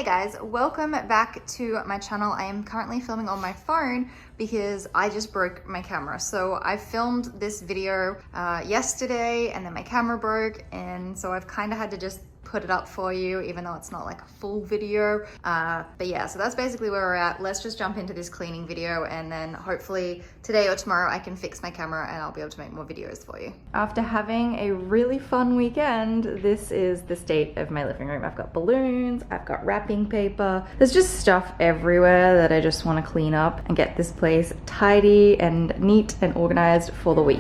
Hey guys, welcome back to my channel. I am currently filming on my phone because I just broke my camera. So I filmed this video yesterday and then my camera broke, and so I've kind of had to just put it up for you even though it's not like a full video. But yeah, so that's basically where we're at. Let's just jump into this cleaning video and then hopefully today or tomorrow I can fix my camera and I'll be able to make more videos for you. After having a really fun weekend, this is the state of my living room. I've got balloons, I've got wrapping paper. There's just stuff everywhere that I just want to clean up and get this place tidy and neat and organized for the week.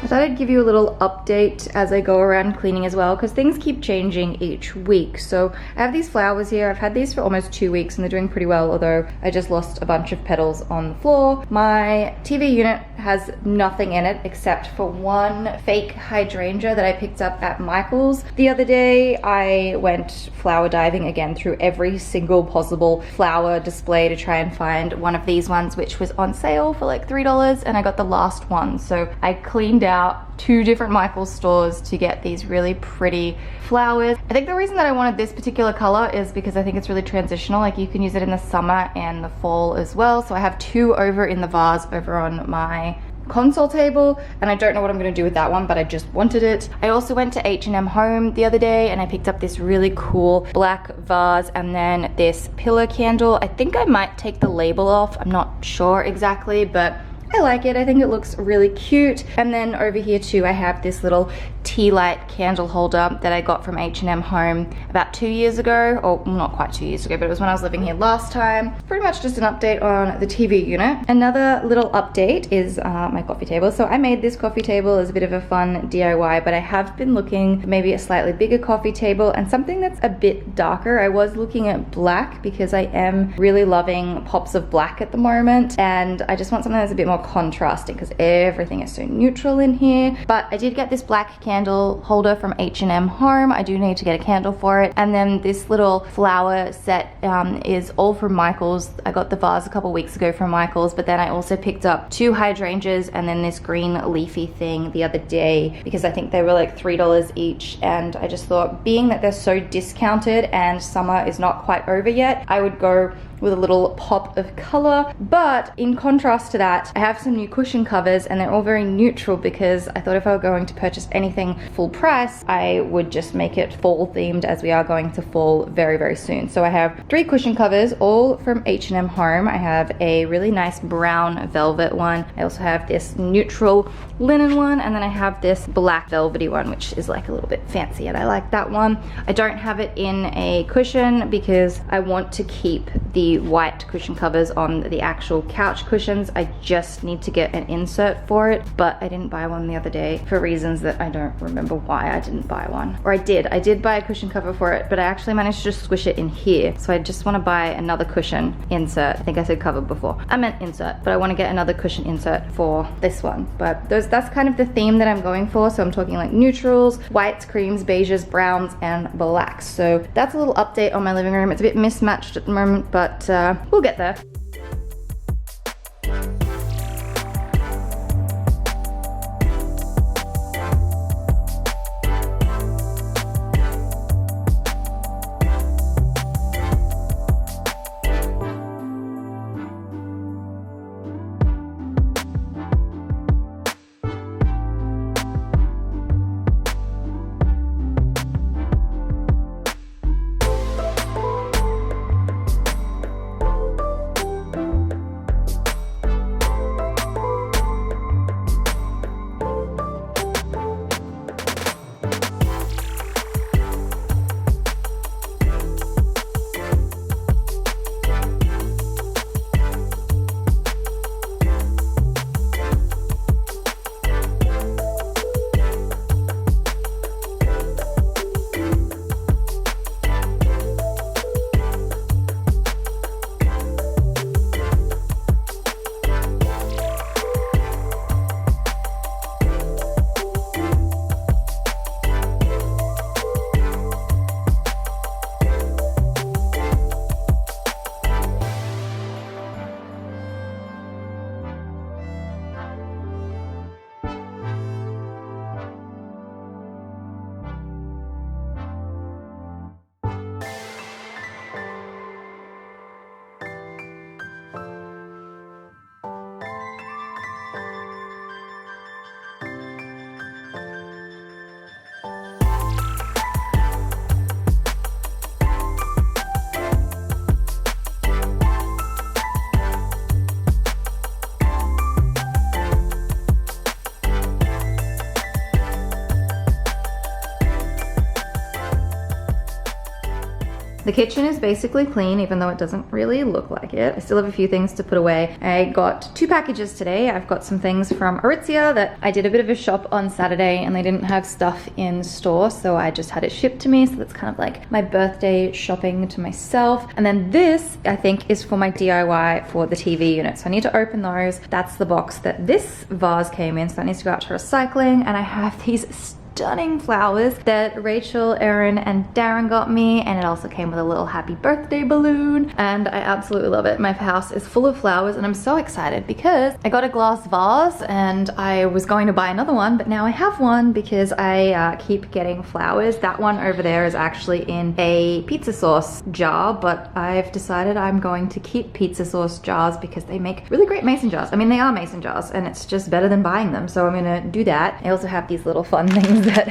I thought I'd give you a little update as I go around cleaning as well, because things keep changing each week. So I have these flowers here. I've had these for almost 2 weeks and they're doing pretty well, although I just lost a bunch of petals on the floor. My TV unit has nothing in it except for one fake hydrangea that I picked up at Michael's the other day. I went flower diving again through every single possible flower display to try and find one of these ones, which was on sale for like $3, and I got the last one. So I cleaned out 2 different Michael's stores to get these really pretty flowers. I think the reason that I wanted this particular color is because I think it's really transitional. Like you can use it in the summer and the fall as well. So I have 2 over in the vase over on my console table, and I don't know what I'm going to do with that one, but I just wanted it. I also went to H&M Home the other day and I picked up this really cool black vase and then this pillar candle. I think I might take the label off. I'm not sure exactly, but I like it. I think it looks really cute. And then over here too, I have this little tea light candle holder that I got from H&M Home about 2 years ago, or not quite 2 years ago, but it was when I was living here last time. Pretty much just an update on the TV unit. Another little update is my coffee table. So I made this coffee table as a bit of a fun DIY, but I have been looking for maybe a slightly bigger coffee table and something that's a bit darker. I was looking at black because I am really loving pops of black at the moment, and I just want something that's a bit more contrasting because everything is so neutral in here. But I did get this black candle holder from H&M Home. I do need to get a candle for it. And then this little flower set is all from Michael's. I got the vase a couple weeks ago from Michael's, but then I also picked up 2 hydrangeas and then this green leafy thing the other day because I think they were like $3 each, and I just thought, being that they're so discounted and summer is not quite over yet, I would go with a little pop of color. But in contrast to that, I have some new cushion covers and they're all very neutral because I thought if I were going to purchase anything full price, I would just make it fall themed, as we are going to fall very, very soon. So I have 3 cushion covers, all from H&M Home. I have a really nice brown velvet one. I also have this neutral linen one, and then I have this black velvety one, which is like a little bit fancy, and I like that one. I don't have it in a cushion because I want to keep the white cushion covers on the actual couch cushions. I just need to get an insert for it, but I didn't buy one the other day for reasons that I don't remember why I didn't buy one. Or I did buy a cushion cover for it, but I actually managed to just squish it in here. So I just want to buy another cushion insert. I think I said cover before. I meant insert, but I want to get another cushion insert for this one. But that's kind of the theme that I'm going for. So I'm talking like neutrals, whites, creams, beiges, browns, and blacks. So that's a little update on my living room. It's a bit mismatched at the moment, but we'll get there. The kitchen is basically clean, even though it doesn't really look like it. I still have a few things to put away. I got 2 packages today. I've got some things from Rachelleea that I did a bit of a shop on Saturday and they didn't have stuff in store, so I just had it shipped to me. So that's kind of like my birthday shopping to myself. And then this, I think, is for my DIY for the TV unit. So I need to open those. That's the box that this vase came in, so that needs to go out to recycling. And I have these stunning flowers that Rachel, Erin, and Darren got me, and it also came with a little happy birthday balloon, and I absolutely love it. My house is full of flowers and I'm so excited because I got a glass vase and I was going to buy another one, but now I have one because I keep getting flowers. That one over there is actually in a pizza sauce jar, but I've decided I'm going to keep pizza sauce jars because they make really great mason jars. I mean, they are mason jars and it's just better than buying them, so I'm gonna do that. I also have these little fun things that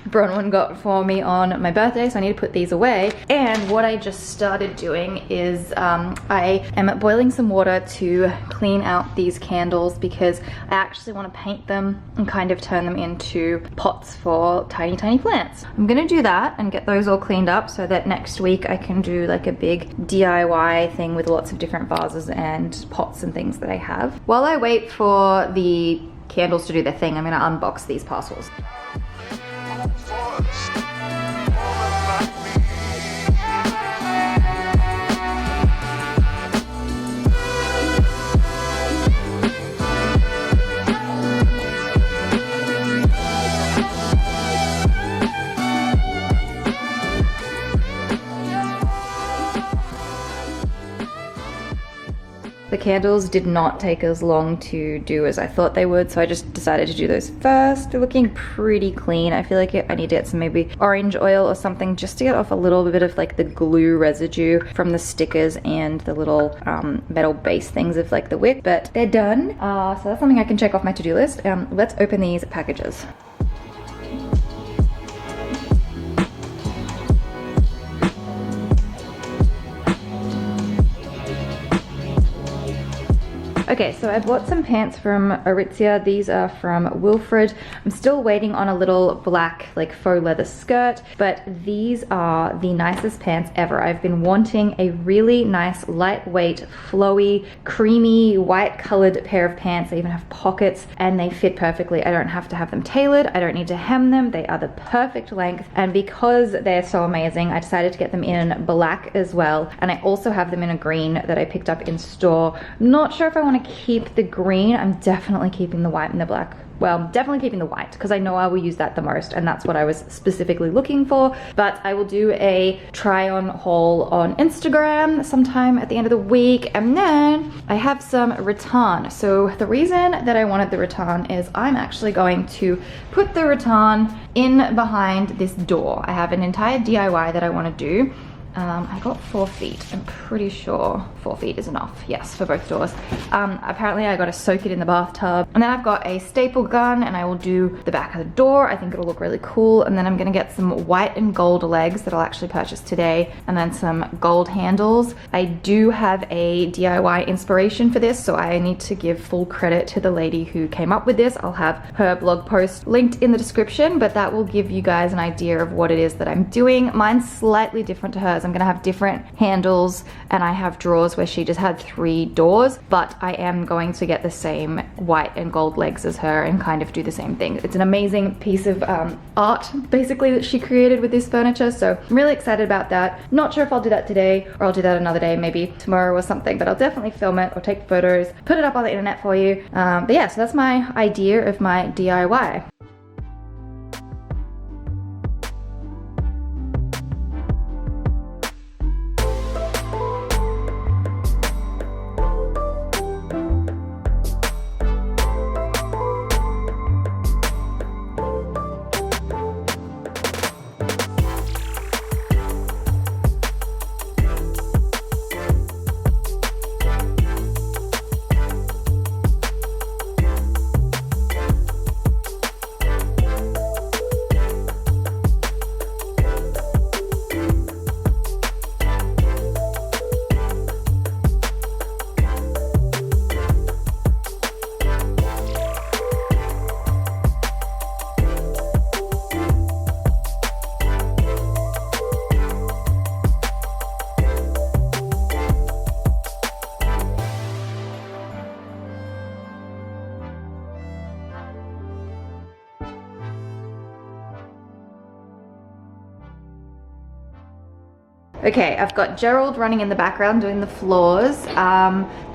Bronwyn got for me on my birthday, so I need to put these away. And what I just started doing is I am boiling some water to clean out these candles because I actually want to paint them and kind of turn them into pots for tiny plants. I'm gonna do that and get those all cleaned up so that next week I can do like a big DIY thing with lots of different vases and pots and things that I have. While I wait for the candles to do their thing, I'm gonna unbox these parcels. The candles did not take as long to do as I thought they would, so I just decided to do those first. They're looking pretty clean. I feel like I need to get some maybe orange oil or something just to get off a little bit of like the glue residue from the stickers and the little metal base things of like the wick, but they're done. So that's something I can check off my to-do list. Let's open these packages. Okay, so I bought some pants from Rachelleea. These are from Wilfred. I'm still waiting on a little black like faux leather skirt, but these are the nicest pants ever. I've been wanting a really nice, lightweight, flowy, creamy, white colored pair of pants. They even have pockets and they fit perfectly. I don't have to have them tailored. I don't need to hem them. They are the perfect length. And because they're so amazing, I decided to get them in black as well. And I also have them in a green that I picked up in store. I'm not sure if I want to keep the green. I'm definitely keeping the white and the black. Well, definitely keeping the white because I know I will use that the most and that's what I was specifically looking for. But I will do a try on haul on Instagram sometime at the end of the week. And then I have some rattan. So the reason that I wanted the rattan is I'm actually going to put the rattan in behind this door. I have an entire DIY that I want to do. I got 4 feet. I'm pretty sure 4 feet is enough. Yes, for both doors. Apparently I got to soak it in the bathtub. And then I've got a staple gun and I will do the back of the door. I think it'll look really cool. And then I'm gonna get some white and gold legs that I'll actually purchase today. And then some gold handles. I do have a DIY inspiration for this, so I need to give full credit to the lady who came up with this. I'll have her blog post linked in the description, but that will give you guys an idea of what it is that I'm doing. Mine's slightly different to hers. I'm gonna have different handles and I have drawers where she just had 3 doors, but I am going to get the same white and gold legs as her and kind of do the same thing. It's an amazing piece of art basically that she created with this furniture, so I'm really excited about that. Not sure if I'll do that today or I'll do that another day, maybe tomorrow or something, but I'll definitely film it or take photos, put it up on the internet for you. But yeah, so that's my idea of my DIY. Okay, I've got Gerald running in the background doing the floors.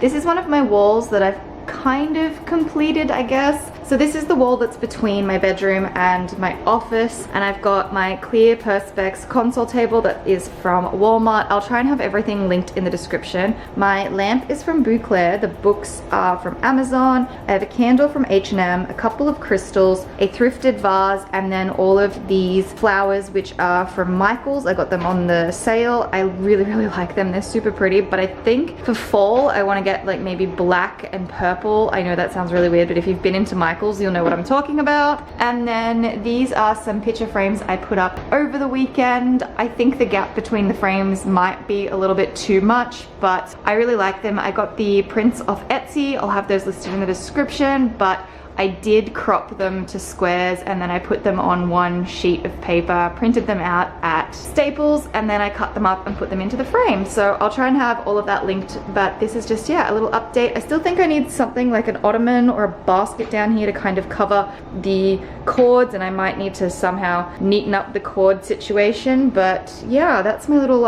This is one of my walls that I've kind of completed, I guess. So this is the wall that's between my bedroom and my office, and I've got my clear Perspex console table that is from Walmart. I'll try and have everything linked in the description. My lamp is from Bouclair, the books are from Amazon. I have a candle from H&M, a couple of crystals, a thrifted vase, and then all of these flowers which are from Michael's. I got them on the sale. I really like them. They're super pretty, but I think for fall I want to get like maybe black and purple. I know that sounds really weird, but if you've been into Michael's, you'll know what I'm talking about. And then these are some picture frames I put up over the weekend. I think the gap between the frames might be a little bit too much, but I really like them. I got the prints off Etsy. I'll have those listed in the description, but I did crop them to squares and then I put them on one sheet of paper, printed them out at Staples, and then I cut them up and put them into the frame. So I'll try and have all of that linked, but this is just, yeah, a little update. I still think I need something like an ottoman or a basket down here to kind of cover the cords, and I might need to somehow neaten up the cord situation. But yeah, that's my little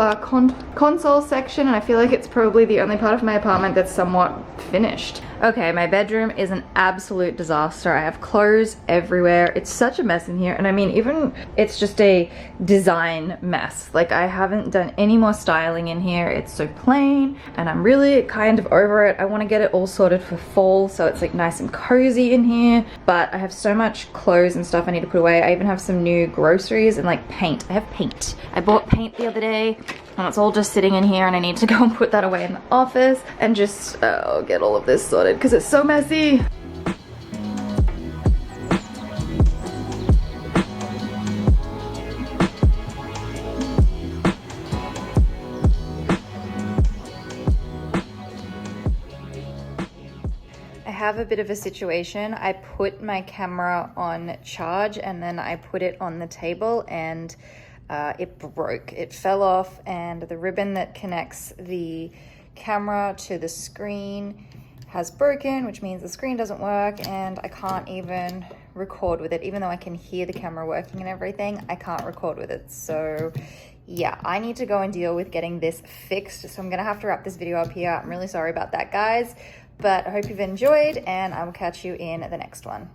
console section, and I feel like it's probably the only part of my apartment that's somewhat finished. Okay, my bedroom is an absolute disaster. I have clothes everywhere. It's such a mess in here. And I mean, even it's just a design mess. Like, I haven't done any more styling in here. It's so plain and I'm really kind of over it. I want to get it all sorted for fall so it's like nice and cozy in here. But I have so much clothes and stuff I need to put away. I even have some new groceries and like paint. I have paint. I bought paint the other day and it's all just sitting in here, and I need to go and put that away in the office and just get all of this sorted because it's so messy. I have a bit of a situation. I put my camera on charge and then I put it on the table and it broke. It fell off, and the ribbon that connects the camera to the screen has broken, which means the screen doesn't work and I can't even record with it. Even though I can hear the camera working and everything, I can't record with it. So yeah, I need to go and deal with getting this fixed. So I'm gonna have to wrap this video up here. I'm really sorry about that, guys, but I hope you've enjoyed and I will catch you in the next one.